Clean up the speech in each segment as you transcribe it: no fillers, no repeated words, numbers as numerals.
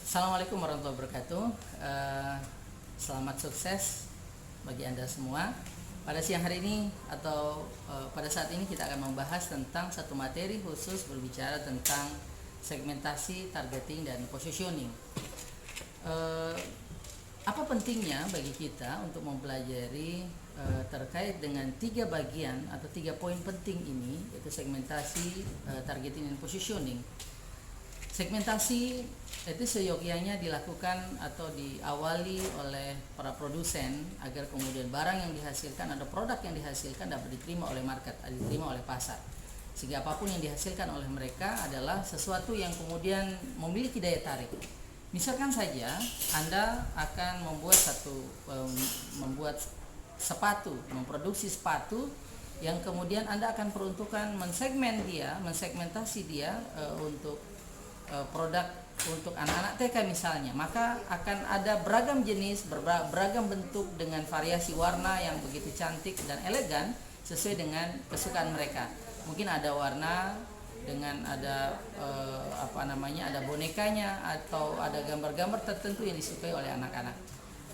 Assalamualaikum warahmatullahi wabarakatuh. Selamat sukses bagi Anda semua. Pada siang hari ini atau pada saat ini kita akan membahas tentang satu materi khusus berbicara tentang segmentasi, targeting, dan positioning. Apa pentingnya bagi kita untuk mempelajari terkait dengan tiga bagian atau tiga poin penting ini, yaitu segmentasi, targeting, dan positioning. Segmentasi itu seyogianya dilakukan atau diawali oleh para produsen agar kemudian barang yang dihasilkan atau produk yang dihasilkan dapat diterima oleh market, diterima oleh pasar. Sehingga apapun yang dihasilkan oleh mereka adalah sesuatu yang kemudian memiliki daya tarik. Misalkan saja Anda akan membuat sepatu, memproduksi sepatu yang kemudian Anda akan peruntukkan mensegmentasi dia untuk produk untuk anak-anak TK misalnya, maka akan ada beragam jenis, beragam bentuk dengan variasi warna yang begitu cantik dan elegan sesuai dengan kesukaan mereka. Mungkin ada warna dengan ada ada bonekanya atau ada gambar-gambar tertentu yang disukai oleh anak-anak.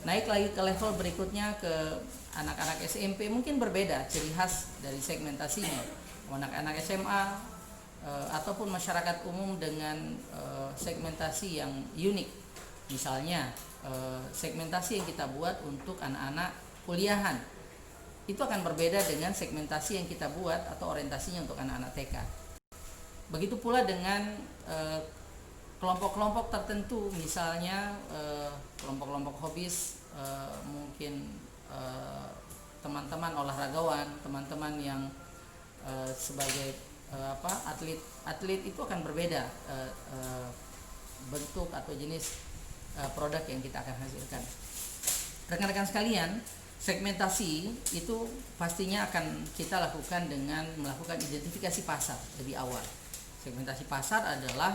Naik lagi ke level berikutnya ke anak-anak SMP, mungkin berbeda ciri khas dari segmentasinya. Anak-anak SMA ataupun masyarakat umum dengan segmentasi yang unik. Misalnya segmentasi yang kita buat untuk anak-anak kuliahan itu akan berbeda dengan segmentasi yang kita buat atau orientasinya untuk anak-anak TK. Begitu pula dengan kelompok-kelompok tertentu, misalnya kelompok-kelompok hobis, mungkin teman-teman olahragawan, teman-teman yang sebagai atlet itu akan berbeda bentuk atau jenis produk yang kita akan hasilkan. Rekan-rekan sekalian, segmentasi itu pastinya akan kita lakukan dengan melakukan identifikasi pasar lebih awal. Segmentasi pasar adalah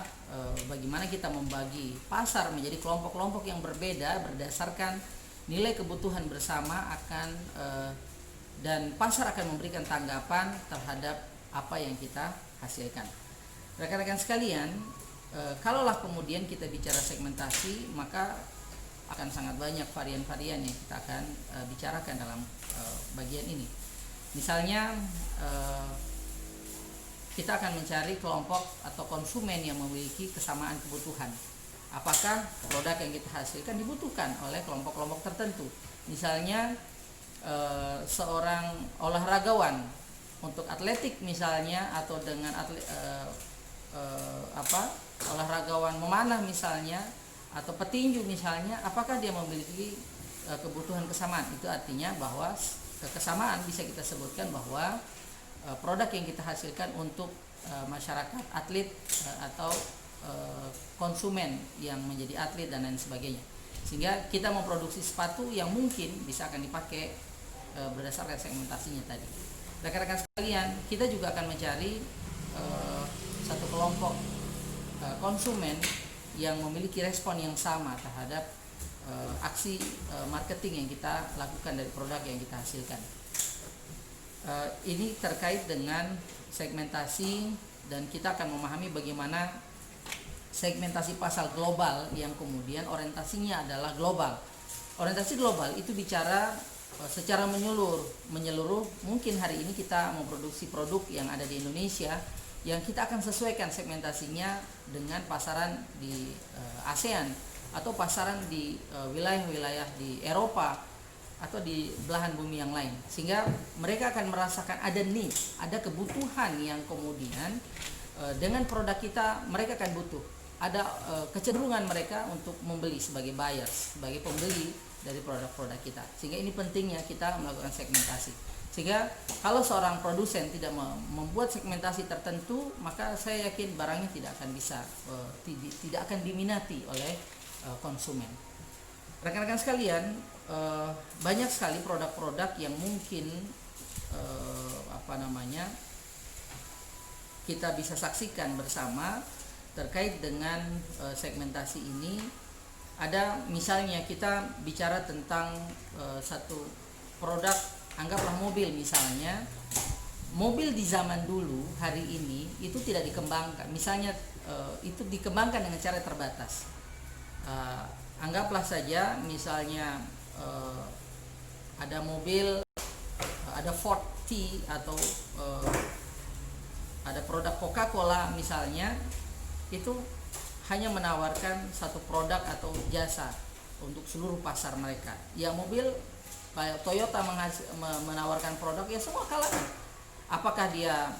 bagaimana kita membagi pasar menjadi kelompok-kelompok yang berbeda berdasarkan nilai kebutuhan bersama dan pasar akan memberikan tanggapan terhadap apa yang kita hasilkan. Rekan-rekan sekalian, kalaulah kemudian kita bicara segmentasi, maka akan sangat banyak varian-varian yang kita akan bicarakan dalam bagian ini. Misalnya kita akan mencari kelompok atau konsumen yang memiliki kesamaan kebutuhan. Apakah produk yang kita hasilkan dibutuhkan oleh kelompok-kelompok tertentu? Misalnya seorang olahragawan untuk atletik misalnya, atau dengan olahragawan memanah misalnya, atau petinju misalnya, apakah dia memiliki kebutuhan kesamaan? Itu artinya bahwa kesamaan bisa kita sebutkan bahwa produk yang kita hasilkan untuk masyarakat atlet atau konsumen yang menjadi atlet dan lain sebagainya, sehingga kita memproduksi sepatu yang mungkin bisa akan dipakai berdasarkan segmentasinya tadi. Rekan-rekan sekalian, kita juga akan mencari satu kelompok konsumen yang memiliki respon yang sama terhadap aksi marketing yang kita lakukan dari produk yang kita hasilkan. Ini terkait dengan segmentasi, dan kita akan memahami bagaimana segmentasi pasar global yang kemudian orientasinya adalah global. Orientasi global itu bicara secara menyeluruh. Mungkin hari ini kita memproduksi produk yang ada di Indonesia yang kita akan sesuaikan segmentasinya dengan pasaran di ASEAN atau pasaran di wilayah-wilayah di Eropa atau di belahan bumi yang lain, sehingga mereka akan merasakan ada needs, ada kebutuhan yang kemudian dengan produk kita mereka akan butuh, ada kecenderungan mereka untuk membeli sebagai buyers, sebagai pembeli dari produk-produk kita. Sehingga ini pentingnya kita melakukan segmentasi. Sehingga kalau seorang produsen tidak membuat segmentasi tertentu, maka saya yakin barangnya tidak akan diminati oleh konsumen. Rekan-rekan sekalian, banyak sekali produk-produk yang mungkin kita bisa saksikan bersama terkait dengan segmentasi ini. Ada misalnya kita bicara tentang satu produk, anggaplah mobil misalnya. Mobil di zaman dulu hari ini itu tidak dikembangkan. Misalnya itu dikembangkan dengan cara terbatas. Anggaplah saja misalnya ada mobil, ada Ford T atau ada produk Coca-Cola misalnya, itu hanya menawarkan satu produk atau jasa untuk seluruh pasar mereka. Yang mobil kayak Toyota menawarkan produk ya semua kalangan. Apakah dia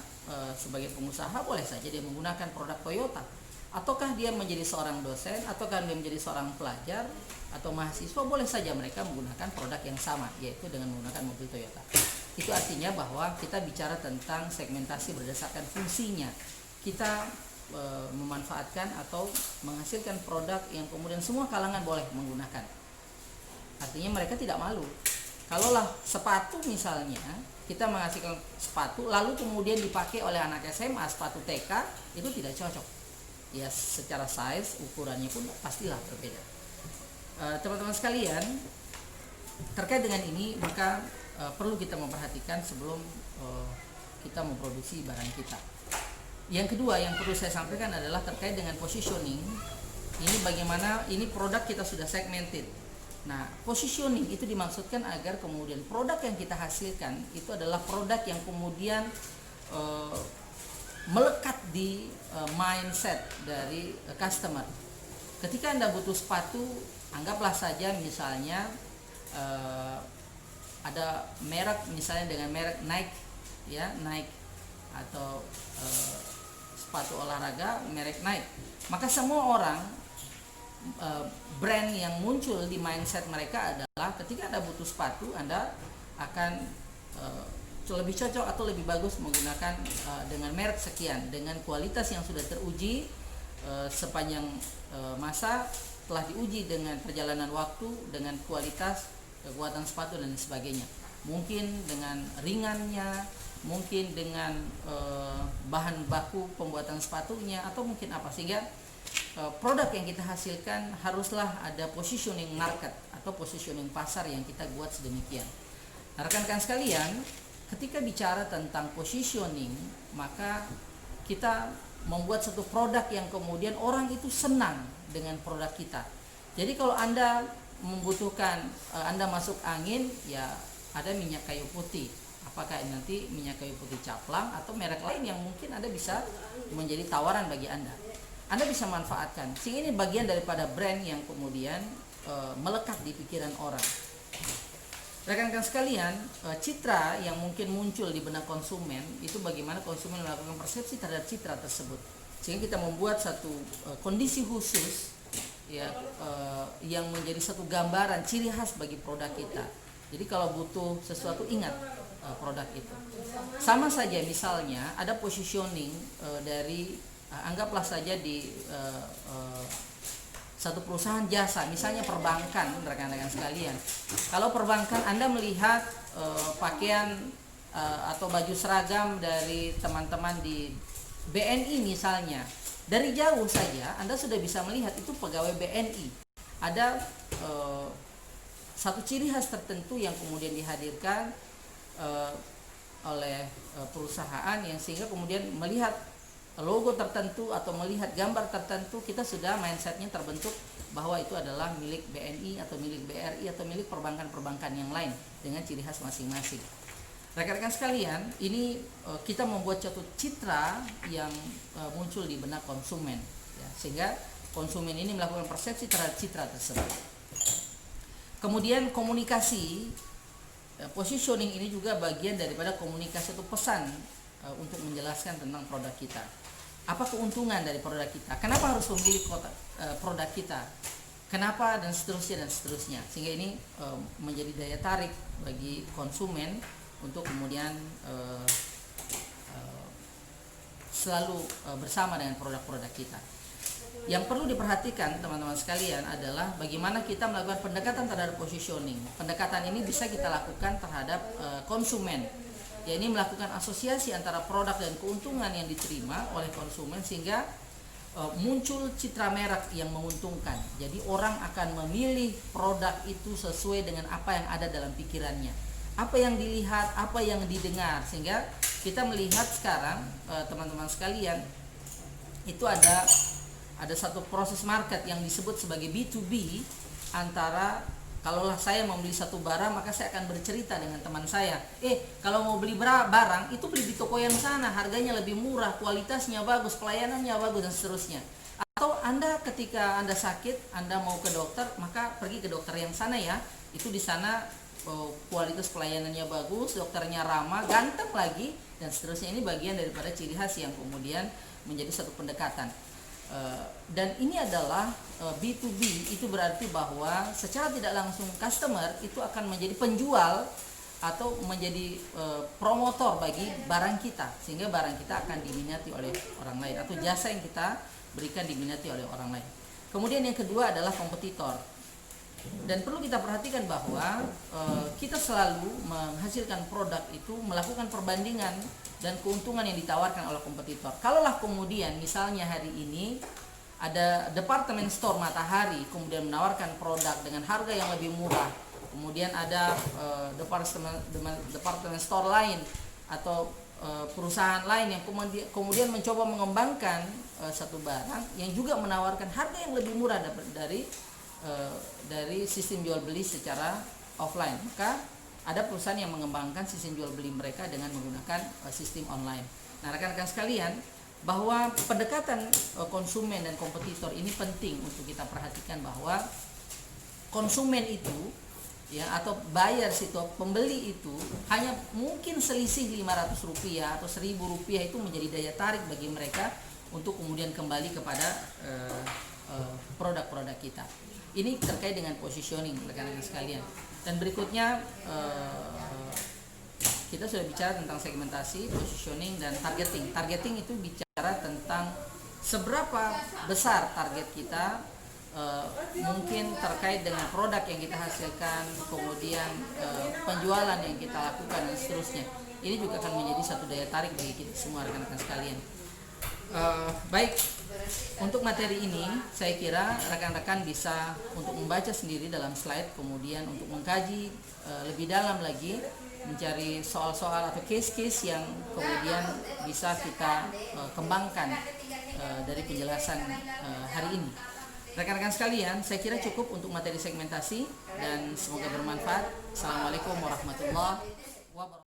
sebagai pengusaha, boleh saja dia menggunakan produk Toyota, ataukah dia menjadi seorang dosen, ataukah dia menjadi seorang pelajar atau mahasiswa, boleh saja mereka menggunakan produk yang sama, yaitu dengan menggunakan mobil Toyota. Itu artinya bahwa kita bicara tentang segmentasi berdasarkan fungsinya. Kita memanfaatkan atau menghasilkan produk yang kemudian semua kalangan boleh menggunakan. Artinya mereka tidak malu. Kalaulah sepatu misalnya, kita menghasilkan sepatu lalu kemudian dipakai oleh anak SMA, sepatu TK, itu tidak cocok. Ya secara size, ukurannya pun pastilah berbeda. Teman-teman sekalian, terkait dengan ini maka perlu kita memperhatikan sebelum kita memproduksi barang kita. Yang kedua yang perlu saya sampaikan adalah terkait dengan positioning. Ini bagaimana ini produk kita sudah segmented. Nah, positioning itu dimaksudkan agar kemudian produk yang kita hasilkan itu adalah produk yang kemudian melekat di mindset dari customer. Ketika Anda butuh sepatu, anggaplah saja misalnya ada merek misalnya dengan merek Nike, ya Nike, atau sepatu olahraga merek Nike, maka semua orang brand yang muncul di mindset mereka adalah ketika Anda butuh sepatu, Anda akan lebih cocok atau lebih bagus menggunakan dengan merek sekian, dengan kualitas yang sudah teruji sepanjang masa, telah diuji dengan perjalanan waktu, dengan kualitas, kekuatan sepatu dan sebagainya. Mungkin dengan ringannya, mungkin dengan bahan baku pembuatan sepatunya, atau mungkin apa, sehingga produk yang kita hasilkan haruslah ada positioning market atau positioning pasar yang kita buat sedemikian. Nah, rekan-rekan sekalian, ketika bicara tentang positioning, maka kita membuat satu produk yang kemudian orang itu senang dengan produk kita. Jadi kalau Anda membutuhkan, Anda masuk angin, ya ada minyak kayu putih. Apakah nanti minyak kayu putih caplang atau merek lain yang mungkin Anda bisa menjadi tawaran bagi Anda. Anda bisa manfaatkan. Sehingga ini bagian daripada brand yang kemudian melekat di pikiran orang. Rekan-rekan sekalian, citra yang mungkin muncul di benak konsumen itu bagaimana konsumen melakukan persepsi terhadap citra tersebut. Sehingga kita membuat satu kondisi khusus ya yang menjadi satu gambaran ciri khas bagi produk kita. Jadi kalau butuh sesuatu, ingat produk itu. Sama saja misalnya ada positioning dari anggaplah saja di satu perusahaan jasa, misalnya perbankan, rekan-rekan sekalian. Kalau perbankan Anda melihat pakaian atau baju seragam dari teman-teman di BNI misalnya, dari jauh saja Anda sudah bisa melihat itu pegawai BNI. Ada satu ciri khas tertentu yang kemudian dihadirkan oleh perusahaan yang sehingga kemudian melihat logo tertentu atau melihat gambar tertentu, kita sudah mindsetnya terbentuk bahwa itu adalah milik BNI atau milik BRI atau milik perbankan-perbankan yang lain dengan ciri khas masing-masing. Rekan-rekan sekalian, ini kita membuat suatu citra yang muncul di benak konsumen, ya, sehingga konsumen ini melakukan persepsi terhadap citra tersebut. Kemudian komunikasi, positioning ini juga bagian daripada komunikasi atau pesan untuk menjelaskan tentang produk kita. Apa keuntungan dari produk kita? Kenapa harus memilih produk kita? Kenapa, dan seterusnya dan seterusnya. Sehingga ini menjadi daya tarik bagi konsumen untuk kemudian selalu bersama dengan produk-produk kita. Yang perlu diperhatikan teman-teman sekalian adalah bagaimana kita melakukan pendekatan terhadap positioning. Pendekatan ini bisa kita lakukan terhadap konsumen. Ya, ini melakukan asosiasi antara produk dan keuntungan yang diterima oleh konsumen sehingga muncul citra merek yang menguntungkan. Jadi orang akan memilih produk itu sesuai dengan apa yang ada dalam pikirannya, apa yang dilihat, apa yang didengar, sehingga kita melihat sekarang teman-teman sekalian itu ada ada satu proses market yang disebut sebagai B2B, antara kalaulah saya membeli satu barang maka saya akan bercerita dengan teman saya, kalau mau beli barang itu beli di toko yang sana, harganya lebih murah, kualitasnya bagus, pelayanannya bagus, dan seterusnya. Atau Anda ketika Anda sakit, Anda mau ke dokter, maka pergi ke dokter yang sana ya, itu di sana kualitas pelayanannya bagus, dokternya ramah, ganteng lagi, dan seterusnya. Ini bagian daripada ciri khas yang kemudian menjadi satu pendekatan. Dan ini adalah B2B, itu berarti bahwa secara tidak langsung customer itu akan menjadi penjual atau menjadi promotor bagi barang kita, sehingga barang kita akan diminati oleh orang lain, atau jasa yang kita berikan diminati oleh orang lain. Kemudian yang kedua adalah kompetitor. Dan perlu kita perhatikan bahwa kita selalu menghasilkan produk itu melakukan perbandingan dan keuntungan yang ditawarkan oleh kompetitor. Kalaulah kemudian misalnya hari ini ada department store Matahari kemudian menawarkan produk dengan harga yang lebih murah, kemudian ada department store lain atau perusahaan lain yang kemudian mencoba mengembangkan satu barang yang juga menawarkan harga yang lebih murah dari sistem jual beli secara offline, maka ada perusahaan yang mengembangkan sistem jual beli mereka dengan menggunakan sistem online. Nah, rekan-rekan sekalian, bahwa pendekatan konsumen dan kompetitor ini penting untuk kita perhatikan, bahwa konsumen itu ya, atau buyer situ, pembeli itu hanya mungkin selisih Rp500 atau Rp1.000 itu menjadi daya tarik bagi mereka untuk kemudian kembali kepada produk-produk kita. Ini terkait dengan positioning, rekan-rekan sekalian. Dan berikutnya kita sudah bicara tentang segmentasi, positioning, dan targeting. Targeting itu bicara tentang seberapa besar target kita, mungkin terkait dengan produk yang kita hasilkan, kemudian penjualan yang kita lakukan, dan seterusnya. Ini juga akan menjadi satu daya tarik bagi kita semua, rekan-rekan sekalian. Baik, untuk materi ini saya kira rekan-rekan bisa untuk membaca sendiri dalam slide, kemudian untuk mengkaji lebih dalam lagi, mencari soal-soal atau case-case yang kemudian bisa kita kembangkan dari penjelasan hari ini. Rekan-rekan sekalian, saya kira cukup untuk materi segmentasi dan semoga bermanfaat. Assalamualaikum warahmatullahi wabarakatuh.